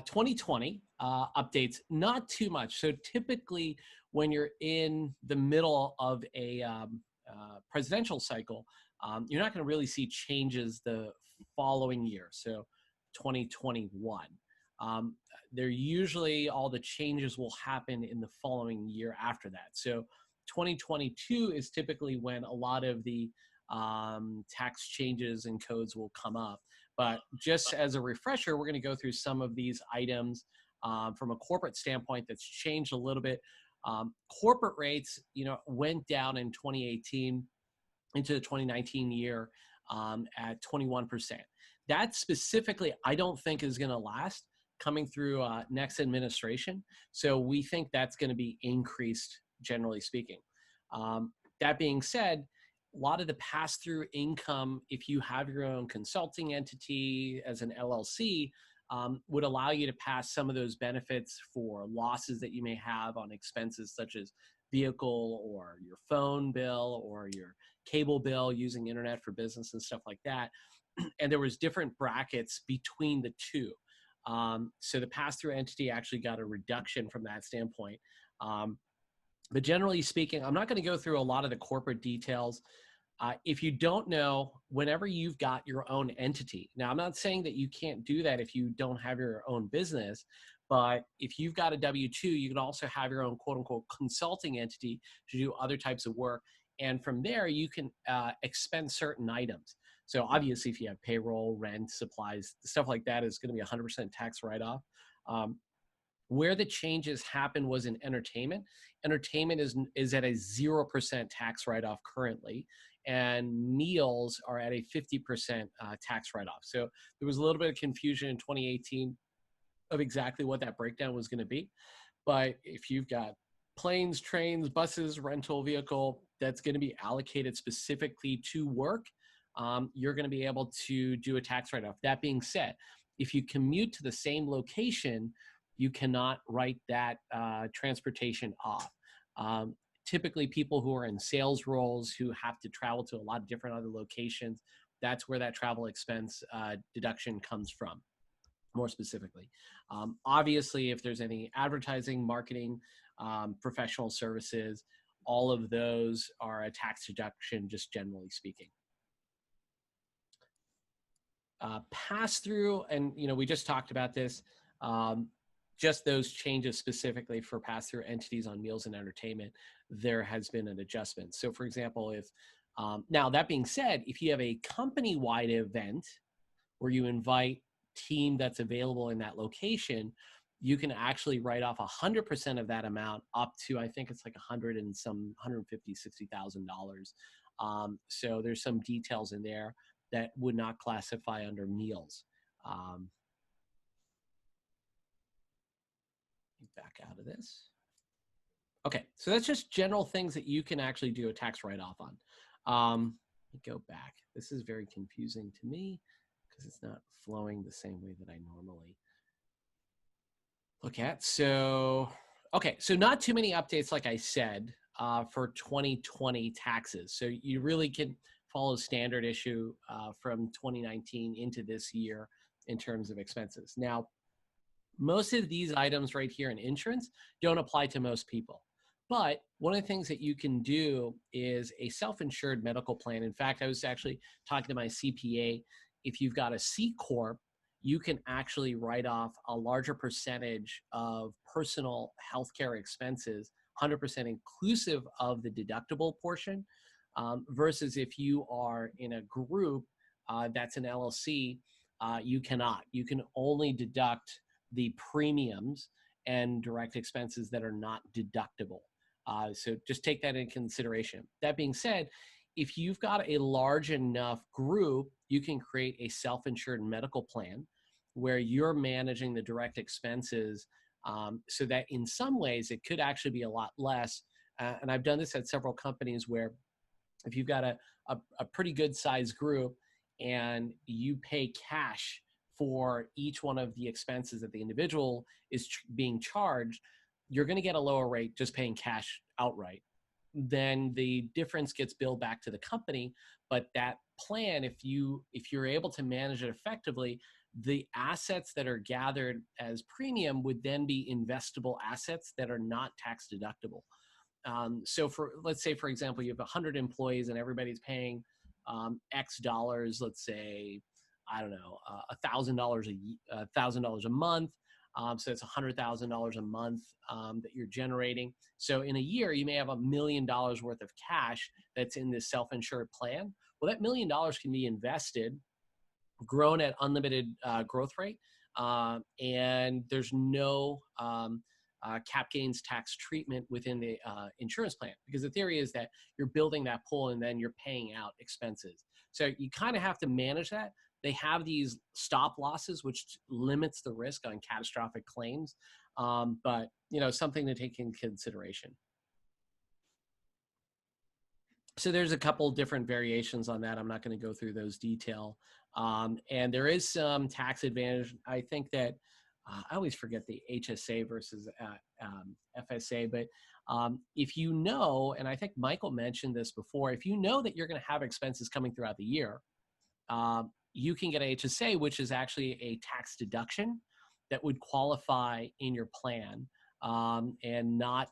2020 updates, not too much. So typically when you're in the middle of a presidential cycle, you're not going to really see changes the following year. So 2021. They're usually, all the changes will happen in the following year after that. So 2022 is typically when a lot of the tax changes and codes will come up. But just as a refresher, we're going to go through some of these items from a corporate standpoint that's changed a little bit. Corporate rates, went down in 2018 into the 2019 year at 21%. That specifically, I don't think is going to last coming through next administration. So we think that's going to be increased, generally speaking. That being said, a lot of the pass-through income, if you have your own consulting entity as an LLC, would allow you to pass some of those benefits for losses that you may have on expenses such as vehicle or your phone bill or your cable bill using internet for business and stuff like that. And there was different brackets between the two. So the pass-through entity actually got a reduction from that standpoint. But generally speaking, I'm not going to go through a lot of the corporate details. If you don't know, whenever you've got your own entity, now I'm not saying that you can't do that if you don't have your own business, but if you've got a W-2, you can also have your own quote unquote consulting entity to do other types of work. And from there, you can expense certain items. So obviously, if you have payroll, rent, supplies, stuff like that is going to be 100% tax write-off. Where the changes happened was in entertainment. Entertainment is at a 0% tax write-off currently, and meals are at a 50% tax write-off. So there was a little bit of confusion in 2018 of exactly what that breakdown was going to be. But if you've got planes, trains, buses, rental vehicle that's going to be allocated specifically to work, you're going to be able to do a tax write-off. That being said, if you commute to the same location, you cannot write that transportation off. Typically, people who are in sales roles who have to travel to a lot of different other locations, that's where that travel expense deduction comes from, more specifically. Obviously, if there's any advertising, marketing, professional services, all of those are a tax deduction, just generally speaking. Pass-through, and we just talked about this, just those changes specifically for pass-through entities on meals and entertainment, there has been an adjustment. So for example, if, now that being said, if you have a company-wide event where you invite team that's available in that location, you can actually write off 100% of that amount up to, I think it's like $150,000-$60,000. So there's some details in there that would not classify under meals. Back out of this. Okay, so that's just general things that you can actually do a tax write-off on. Let me go back. This is very confusing to me because it's not flowing the same way that I normally look at. So, okay, so not too many updates, like I said, for 2020 taxes. So you really can follow standard issue from 2019 into this year in terms of expenses. Now, most of these items right here in insurance don't apply to most people. But one of the things that you can do is a self-insured medical plan. In fact, I was actually talking to my CPA. If you've got a C Corp, you can actually write off a larger percentage of personal healthcare expenses, 100% inclusive of the deductible portion, versus if you are in a group that's an LLC, you cannot. You can only deduct the premiums and direct expenses that are not deductible. So just take that into consideration. That being said, if you've got a large enough group, you can create a self-insured medical plan where you're managing the direct expenses, so that in some ways it could actually be a lot less. And I've done this at several companies where if you've got a pretty good size group and you pay cash for each one of the expenses that the individual is being charged, you're going to get a lower rate just paying cash outright. Then the difference gets billed back to the company, but that plan, if you're able to manage it effectively, the assets that are gathered as premium would then be investable assets that are not tax deductible. So let's say, for example, you have 100 employees and everybody's paying X dollars, let's say, I don't know, $1,000 a month. So it's $100,000 a month that you're generating. So in a year, you may have $1 million worth of cash that's in this self-insured plan. Well, that $1 million can be invested, grown at unlimited growth rate, and there's no cap gains tax treatment within the insurance plan, because the theory is that you're building that pool and then you're paying out expenses. So you kind of have to manage that. They have these stop losses, which limits the risk on catastrophic claims, but something to take into consideration. So there's a couple different variations on that. I'm not going to go through those detail. And there is some tax advantage. I think that I always forget the HSA versus FSA, but if you know, and I think Michael mentioned this before, if you know that you're going to have expenses coming throughout the year, you can get a HSA, which is actually a tax deduction that would qualify in your plan and not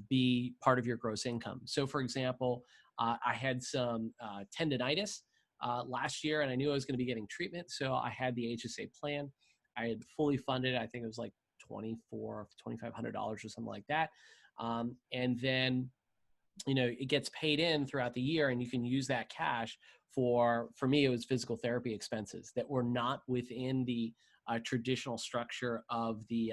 be part of your gross income. So for example, I had some tendinitis last year, and I knew I was going to be getting treatment. So I had the HSA plan. I had fully funded. I think it was like $2,500 or something like that. And then, it gets paid in throughout the year, and you can use that cash for me, it was physical therapy expenses that were not within the traditional structure of the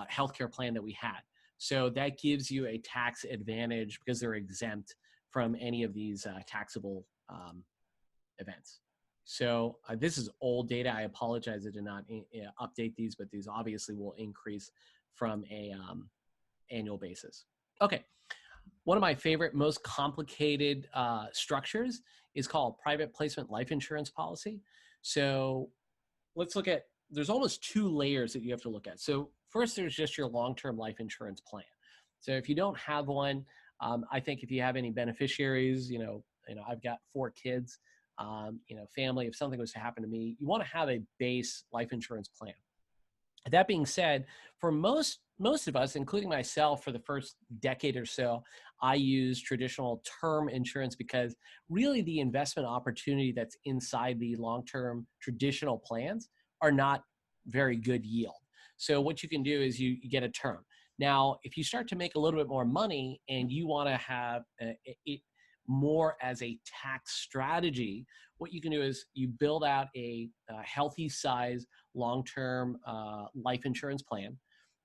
healthcare plan that we had. So that gives you a tax advantage because they're exempt from any of these taxable events. So this is old data. I apologize I did not update these, but these obviously will increase from a annual basis. Okay. One of my favorite, most complicated structures is called private placement life insurance policy. So let's look at, there's almost 2 layers that you have to look at. So first, there's just your long-term life insurance plan. So if you don't have one, I think if you have any beneficiaries, I've got 4 kids, family, if something was to happen to me, you want to have a base life insurance plan. That being said, for most of us, including myself, for the first decade or so, I used traditional term insurance because really the investment opportunity that's inside the long-term traditional plans are not very good yield. So what you can do is you get a term. Now, if you start to make a little bit more money and you want to have it more as a tax strategy, what you can do is you build out a healthy size long-term life insurance plan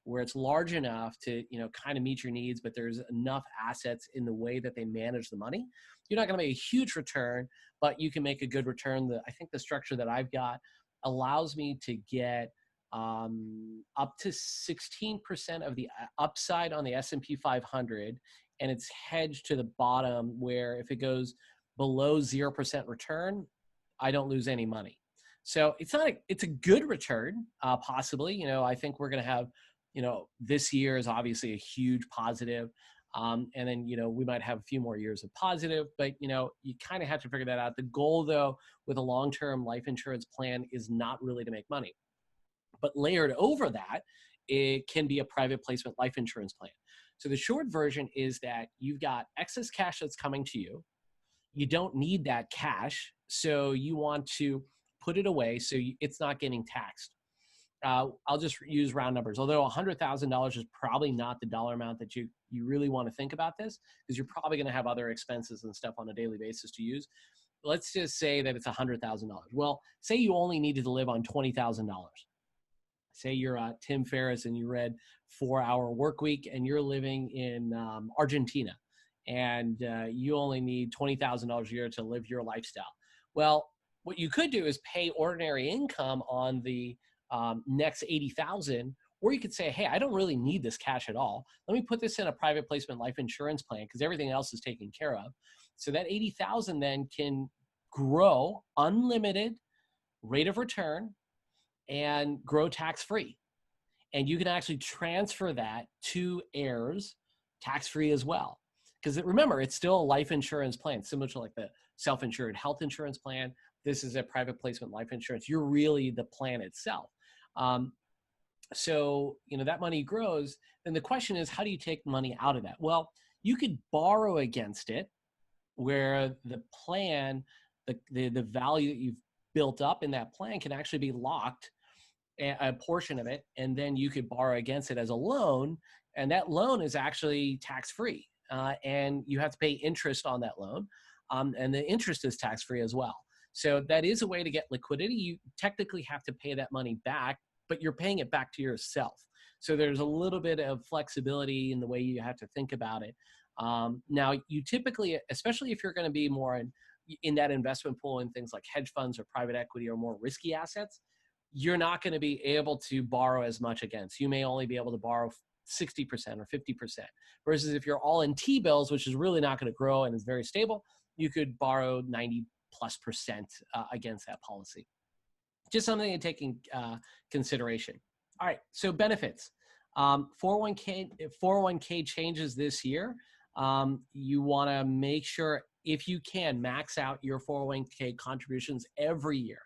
where it's large enough to kind of meet your needs, but there's enough assets in the way that they manage the money. You're not going to make a huge return, but you can make a good return. I think the structure that I've got allows me to get up to 16% of the upside on the S&P 500, and it's hedged to the bottom where if it goes below 0% return, I don't lose any money. So it's a good return, possibly. I think we're going to have, this year is obviously a huge positive. And then, we might have a few more years of positive, but, you kind of have to figure that out. The goal, though, with a long-term life insurance plan is not really to make money. But layered over that, it can be a private placement life insurance plan. So the short version is that you've got excess cash that's coming to you. You don't need that cash, so you want to put it away so it's not getting taxed. I'll just use round numbers. Although $100,000 is probably not the dollar amount that you really want to think about this, because you're probably going to have other expenses and stuff on a daily basis to use. Let's just say that it's $100,000. Well, say you only needed to live on $20,000. Say you're Tim Ferriss and you read 4-Hour Workweek and you're living in Argentina and you only need $20,000 a year to live your lifestyle. Well, what you could do is pay ordinary income on the next $80,000, or you could say, hey, I don't really need this cash at all. Let me put this in a private placement life insurance plan because everything else is taken care of. So that $80,000 then can grow unlimited rate of return and grow tax-free. And you can actually transfer that to heirs tax-free as well. because remember, it's still a life insurance plan, similar to like the self-insured health insurance plan. This is a private placement life insurance. You're really the plan itself. So, that money grows. Then the question is, how do you take money out of that? Well, you could borrow against it, where the plan, the value that you've built up in that plan can actually be locked, a portion of it, and then you could borrow against it as a loan, and that loan is actually tax-free, and you have to pay interest on that loan, and the interest is tax-free as well. So that is a way to get liquidity. You technically have to pay that money back, but you're paying it back to yourself. So there's a little bit of flexibility in the way you have to think about it. Now, you typically, especially if you're going to be more in that investment pool in things like hedge funds or private equity or more risky assets, you're not going to be able to borrow as much against. You may only be able to borrow 60% or 50%. Versus if you're all in T-bills, which is really not going to grow and is very stable, you could borrow 90+% against that policy. Just something to take in consideration. All right, so benefits. 401k changes this year. You want to make sure, if you can, max out your 401k contributions every year.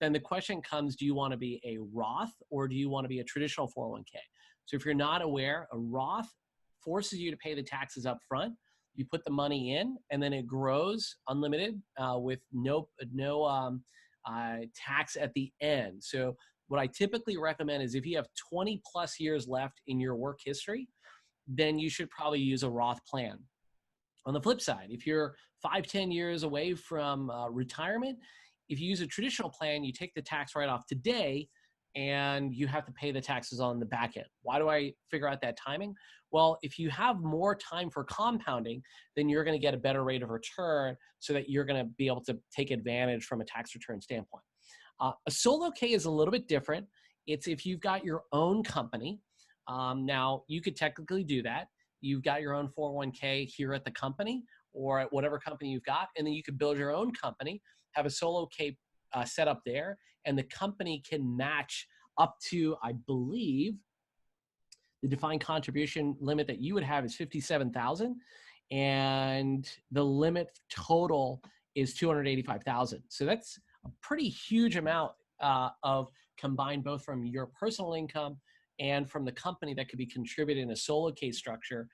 Then the question comes, do you want to be a Roth or do you want to be a traditional 401k? So if you're not aware, a Roth forces you to pay the taxes up front. You put the money in, and then it grows unlimited with no tax at the end. So what I typically recommend is if you have 20 plus years left in your work history, then you should probably use a Roth plan. On the flip side, if you're 5-10 years away from retirement, if you use a traditional plan, you take the tax write-off today and you have to pay the taxes on the back end. Why do I figure out that timing? Well, if you have more time for compounding, then you're going to get a better rate of return so that you're going to be able to take advantage from a tax return standpoint. A solo K is a little bit different. It's if you've got your own company. Now, you could technically do that. You've got your own 401k here at the company or at whatever company you've got, and then you could build your own company, have a solo K set up there, and the company can match up to, I believe, the defined contribution limit that you would have is $57,000, and the limit total is $285,000. So that's a pretty huge amount of combined, both from your personal income and from the company, that could be contributed in a solo K structure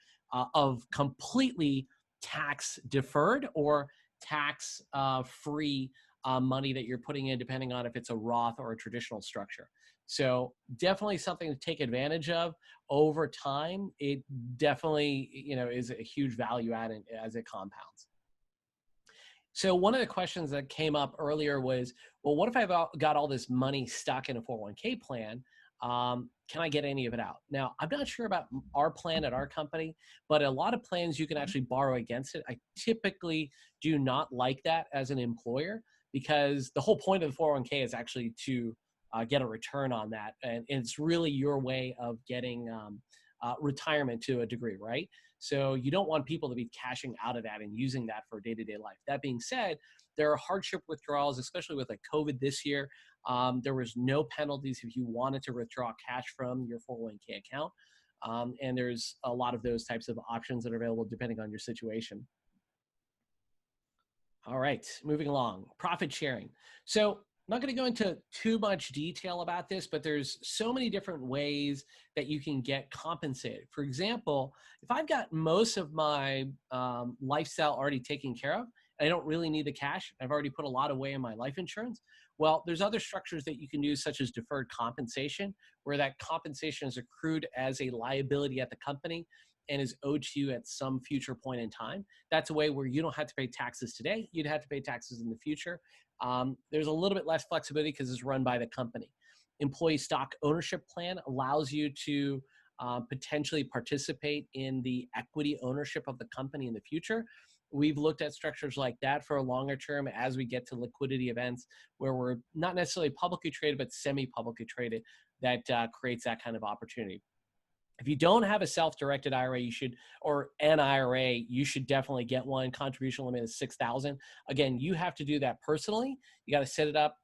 of completely tax deferred or tax free money that you're putting in, depending on if it's a Roth or a traditional structure. So definitely something to take advantage of over time. It definitely, is a huge value add as it compounds. So one of the questions that came up earlier was, well, what if I've got all this money stuck in a 401k plan? Can I get any of it out? Now, I'm not sure about our plan at our company, but a lot of plans you can actually borrow against it. I typically do not like that as an employer, because the whole point of the 401k is actually to get a return on that. And it's really your way of getting retirement to a degree, right? So you don't want people to be cashing out of that and using that for day-to-day life. That being said, there are hardship withdrawals, especially with like COVID this year. There was no penalties if you wanted to withdraw cash from your 401k account. And there's a lot of those types of options that are available depending on your situation. All right, moving along, profit sharing. So I'm not going to go into too much detail about this, but there's so many different ways that you can get compensated. For example, if I've got most of my lifestyle already taken care of, and I don't really need the cash, I've already put a lot away in my life insurance, well, there's other structures that you can use, such as deferred compensation, where that compensation is accrued as a liability at the company and is owed to you at some future point in time. That's a way where you don't have to pay taxes today. You'd have to pay taxes in the future. There's a little bit less flexibility because it's run by the company. Employee stock ownership plan allows you to potentially participate in the equity ownership of the company in the future. We've looked at structures like that for a longer term as we get to liquidity events where we're not necessarily publicly traded, but semi-publicly traded, that creates that kind of opportunity. If you don't have a self-directed IRA, or an IRA, you should definitely get one. Contribution limit is $6,000. Again, you have to do that personally. You got to set it up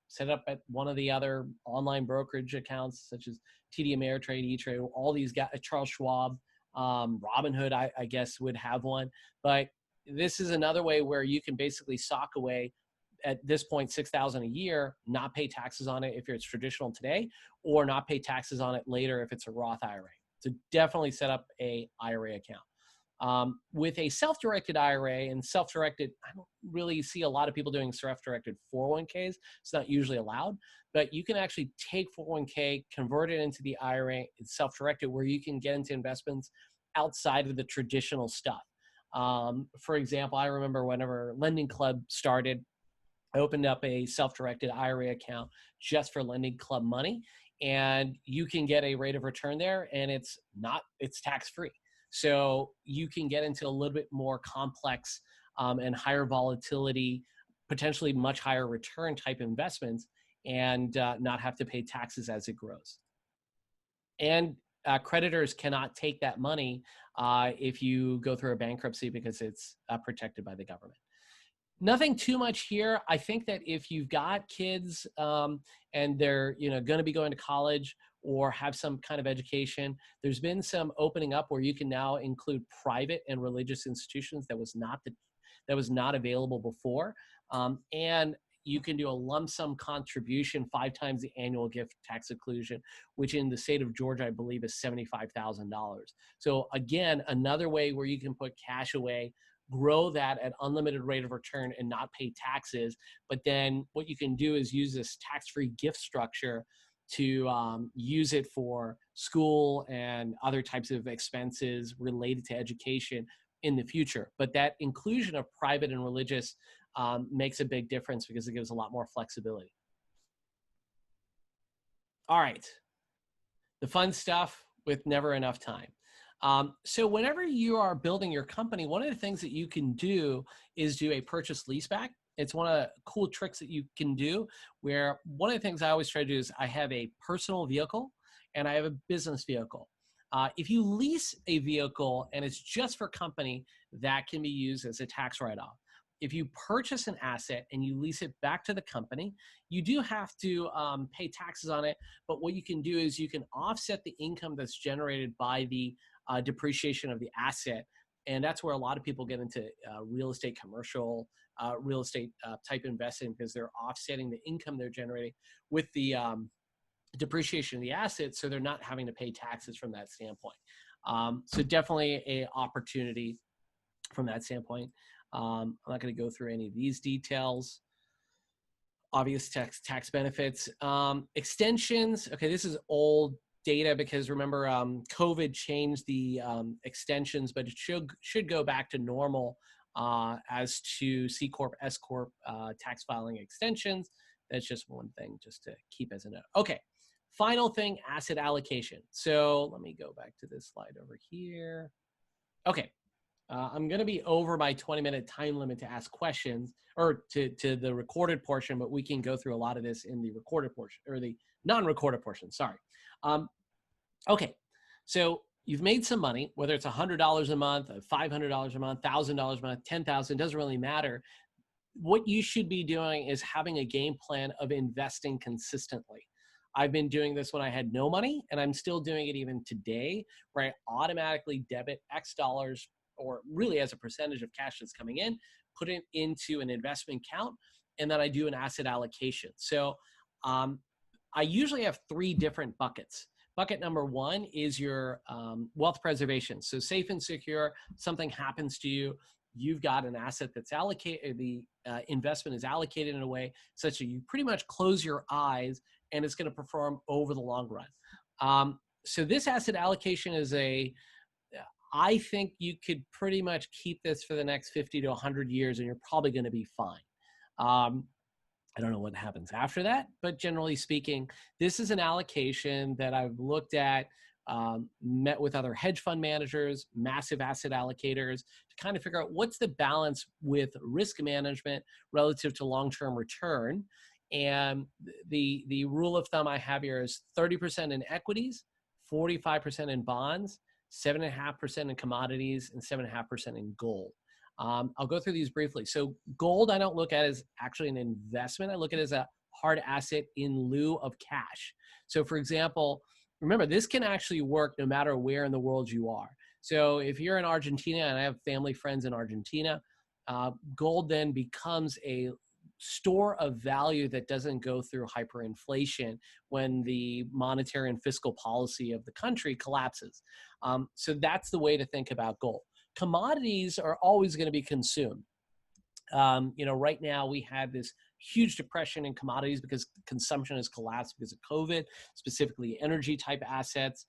at one of the other online brokerage accounts, such as TD Ameritrade, E-Trade, all these guys, Charles Schwab, Robinhood, I guess, would have one. But this is another way where you can basically sock away at this point $6,000 a year, not pay taxes on it if it's traditional today, or not pay taxes on it later if it's a Roth IRA. So definitely set up a IRA account. With a self-directed IRA and self-directed, I don't really see a lot of people doing self-directed 401ks. It's not usually allowed, but you can actually take 401k, convert it into the IRA. It's self-directed where you can get into investments outside of the traditional stuff. For example, I remember whenever Lending Club started, I opened up a self-directed IRA account just for Lending Club money, and you can get a rate of return there, and it's tax-free. So you can get into a little bit more complex and higher volatility, potentially much higher return type investments, and not have to pay taxes as it grows. And creditors cannot take that money if you go through a bankruptcy because it's protected by the government. Nothing too much here. I think that if you've got kids and they're going to be going to college or have some kind of education, there's been some opening up where you can now include private and religious institutions that was not available before, and you can do a lump sum contribution 5 times the annual gift tax exclusion, which in the state of Georgia, I believe, is $75,000. So again, another way where you can put cash away, grow that at unlimited rate of return and not pay taxes. But then what you can do is use this tax-free gift structure to use it for school and other types of expenses related to education in the future. But that inclusion of private and religious makes a big difference because it gives a lot more flexibility. All right, the fun stuff with never enough time. So whenever you are building your company, one of the things that you can do is do a purchase leaseback. It's one of the cool tricks that you can do, where one of the things I always try to do is I have a personal vehicle and I have a business vehicle. If you lease a vehicle and it's just for company, that can be used as a tax write-off. If you purchase an asset and you lease it back to the company, you do have to pay taxes on it. But what you can do is you can offset the income that's generated by the depreciation of the asset. And that's where a lot of people get into real estate, commercial real estate type investing, because they're offsetting the income they're generating with the depreciation of the asset. So they're not having to pay taxes from that standpoint. So definitely a opportunity from that standpoint. I'm not going to go through any of these details. Obvious tax benefits. Extensions. Okay, this is old data because remember COVID changed the extensions, but it should go back to normal as to C Corp, S Corp tax filing extensions. That's just one thing just to keep as a note. Okay, final thing, asset allocation. So let me go back to this slide over here. Okay. I'm going to be over my 20-minute time limit to ask questions, or to the recorded portion, but we can go through a lot of this in the recorded portion, or the non-recorded portion, sorry. Okay, so you've made some money, whether it's $100 a month, $500 a month, $1,000 a month, $10,000, doesn't really matter. What you should be doing is having a game plan of investing consistently. I've been doing this when I had no money, and I'm still doing it even today, where I automatically debit X dollars, or really as a percentage of cash that's coming in, put it into an investment account, and then I do an asset allocation. So I usually have 3 different buckets. Bucket number 1 is your wealth preservation. So safe and secure, something happens to you, you've got an asset that's allocated, the investment is allocated in a way such that you pretty much close your eyes and it's going to perform over the long run. So this asset allocation is I think you could pretty much keep this for the next 50 to 100 years and you're probably going to be fine. I don't know what happens after that, but generally speaking, this is an allocation that I've looked at, met with other hedge fund managers, massive asset allocators, to kind of figure out what's the balance with risk management relative to long-term return. And the rule of thumb I have here is 30% in equities, 45% in bonds, 7.5% in commodities, and 7.5% in gold. I'll go through these briefly. So gold, I don't look at as actually an investment. I look at it as a hard asset in lieu of cash. So for example, remember, this can actually work no matter where in the world you are. So if you're in Argentina, and I have family friends in Argentina, gold then becomes a store of value that doesn't go through hyperinflation when the monetary and fiscal policy of the country collapses. So that's the way to think about gold. Commodities are always going to be consumed. Right now we had this huge depression in commodities because consumption has collapsed because of COVID, specifically energy type assets.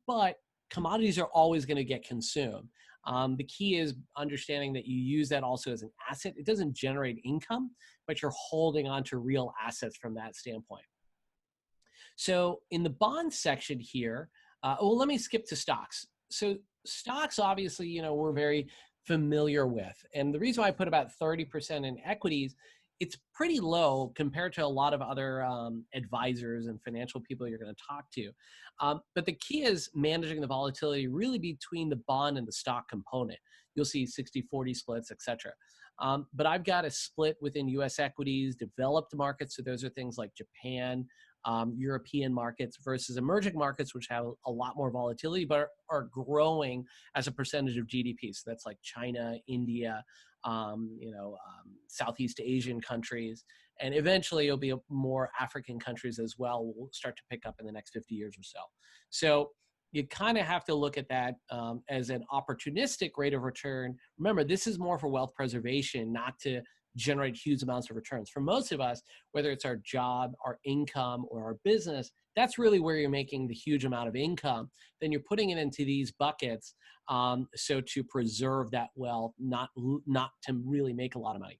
But commodities are always going to get consumed. The key is understanding that you use that also as an asset. It doesn't generate income, but you're holding on to real assets from that standpoint. So in the bond section here, let me skip to stocks. So stocks, obviously, we're very familiar with. And the reason why I put about 30% in equities, it's pretty low compared to a lot of other advisors and financial people you're going to talk to. But the key is managing the volatility really between the bond and the stock component. You'll see 60-40 splits, et cetera. But I've got a split within US equities, developed markets. So those are things like Japan, European markets versus emerging markets, which have a lot more volatility, but are growing as a percentage of GDP. So that's like China, India, Southeast Asian countries, and eventually it'll be more African countries as well. Will start to pick up in the next 50 years or so. So you kind of have to look at that as an opportunistic rate of return. Remember, this is more for wealth preservation, not to generate huge amounts of returns. For most of us, whether it's our job, our income, or our business, that's really where you're making the huge amount of income. Then you're putting it into these buckets so to preserve that wealth, not to really make a lot of money.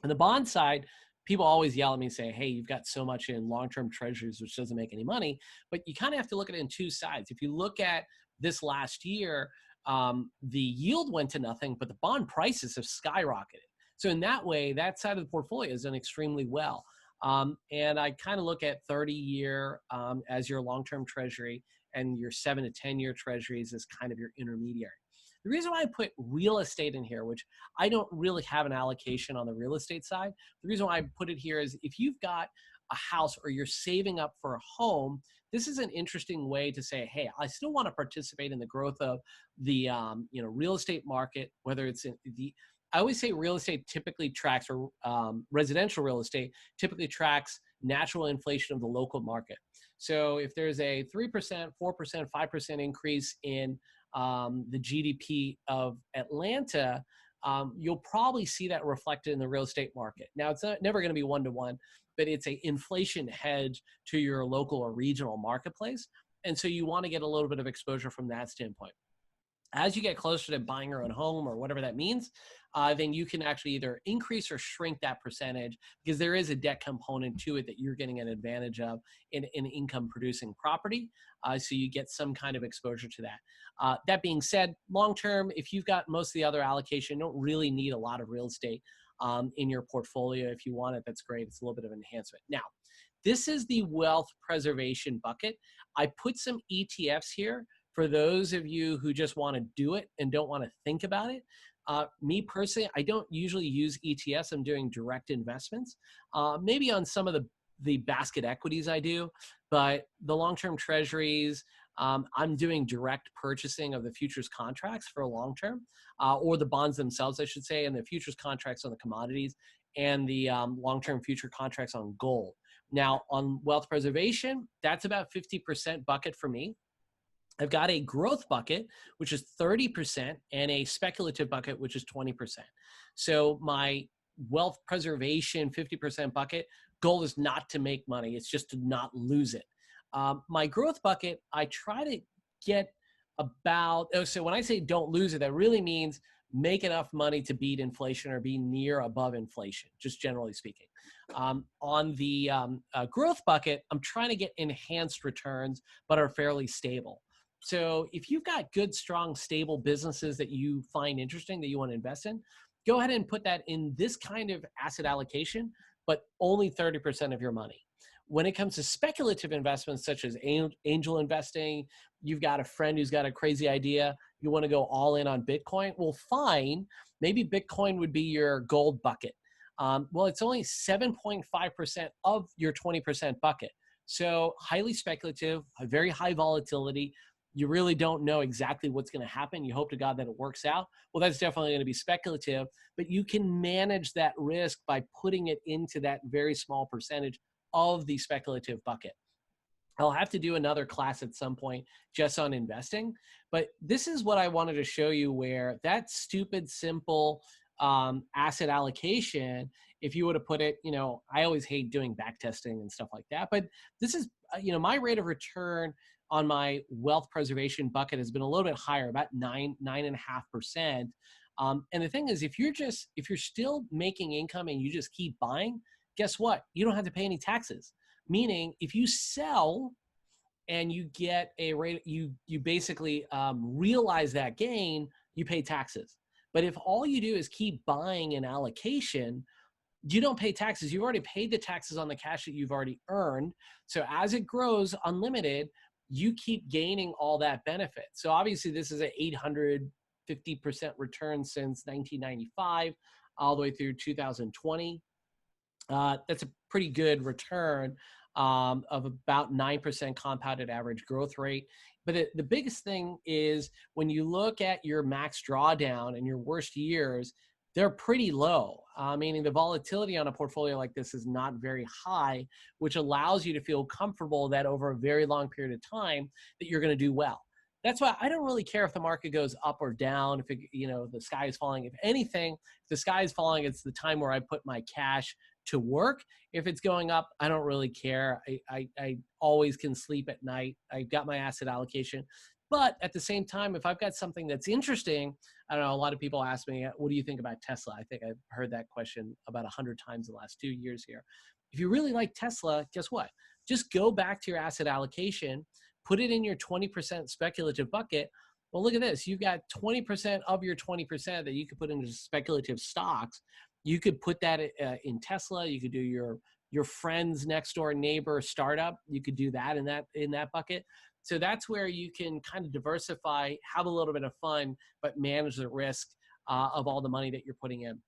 On the bond side, people always yell at me and say, hey, you've got so much in long-term treasuries, which doesn't make any money. But you kind of have to look at it in two sides. If you look at this last year, the yield went to nothing, but the bond prices have skyrocketed. So in that way, that side of the portfolio has done extremely well. And I kind of look at 30-year as your long-term treasury and your 7 to 10-year treasuries as kind of your intermediary. The reason why I put real estate in here, which I don't really have an allocation on the real estate side, the reason why I put it here is if you've got a house or you're saving up for a home, this is an interesting way to say, hey, I still want to participate in the growth of the real estate market, whether it's in the I always say real estate typically tracks, or residential real estate typically tracks natural inflation of the local market. So if there's a 3%, 4%, 5% increase in the GDP of Atlanta, you'll probably see that reflected in the real estate market. Now, it's never going to be one-to-one, but it's an inflation hedge to your local or regional marketplace. And so you want to get a little bit of exposure from that standpoint. As you get closer to buying your own home or whatever that means, then you can actually either increase or shrink that percentage, because there is a debt component to it that you're getting an advantage of in income producing property. So you get some kind of exposure to that. That being said, long term, if you've got most of the other allocation, you don't really need a lot of real estate in your portfolio. If you want it, that's great. It's a little bit of an enhancement. Now, this is the wealth preservation bucket. I put some ETFs here for those of you who just want to do it and don't want to think about it. Me personally, I don't usually use ETFs. I'm doing direct investments. Maybe on some of the basket equities I do, but the long-term treasuries, I'm doing direct purchasing of the futures contracts for long-term, or the bonds themselves, I should say, and the futures contracts on the commodities, and the long-term future contracts on gold. Now, on wealth preservation, that's about 50% bucket for me. I've got a growth bucket, which is 30%, and a speculative bucket, which is 20%. So my wealth preservation 50% bucket goal is not to make money. It's just to not lose it. My growth bucket, I try to get about, so when I say don't lose it, that really means make enough money to beat inflation or be near above inflation, just generally speaking. On the growth bucket, I'm trying to get enhanced returns, but are fairly stable. So if you've got good, strong, stable businesses that you find interesting that you want to invest in, go ahead and put that in this kind of asset allocation, but only 30% of your money. When it comes to speculative investments such as angel investing, you've got a friend who's got a crazy idea, you want to go all in on Bitcoin, well, fine. Maybe Bitcoin would be your gold bucket. Well, it's only 7.5% of your 20% bucket. So highly speculative, very high volatility. you really don't know exactly what's going to happen. You hope to God that it works out. Well, that's definitely going to be speculative, but you can manage that risk by putting it into that very small percentage of the speculative bucket. I'll have to do another class at some point just on investing, but this is what I wanted to show you, where that stupid, simple asset allocation, if you were to put it, I always hate doing back testing and stuff like that, but this is, my rate of return on my wealth preservation bucket has been a little bit higher, about 9.5%. And the thing is, if you're still making income and you just keep buying, guess what? You don't have to pay any taxes. Meaning, if you sell and you get a rate, you basically realize that gain, you pay taxes. But if all you do is keep buying an allocation, you don't pay taxes. You've already paid the taxes on the cash that you've already earned. So as it grows unlimited, you keep gaining all that benefit. So obviously this is an 850% return since 1995, all the way through 2020. That's a pretty good return of about 9% compounded average growth rate. But the biggest thing is when you look at your max drawdown and your worst years, they're pretty low, meaning the volatility on a portfolio like this is not very high, which allows you to feel comfortable that over a very long period of time that you're going to do well. That's why I don't really care if the market goes up or down, if the sky is falling. If anything, if the sky is falling, it's the time where I put my cash to work. If it's going up, I don't really care. I always can sleep at night. I've got my asset allocation. But at the same time, if I've got something that's interesting, I don't know, a lot of people ask me, what do you think about Tesla? I think I've heard that question about 100 times in the last 2 years here. If you really like Tesla, guess what? Just go back to your asset allocation, put it in your 20% speculative bucket. Well, look at this. You've got 20% of your 20% that you could put into speculative stocks. You could put that in Tesla. You could do your friend's next door neighbor startup. You could do that in that bucket. So that's where you can kind of diversify, have a little bit of fun, but manage the risk of all the money that you're putting in.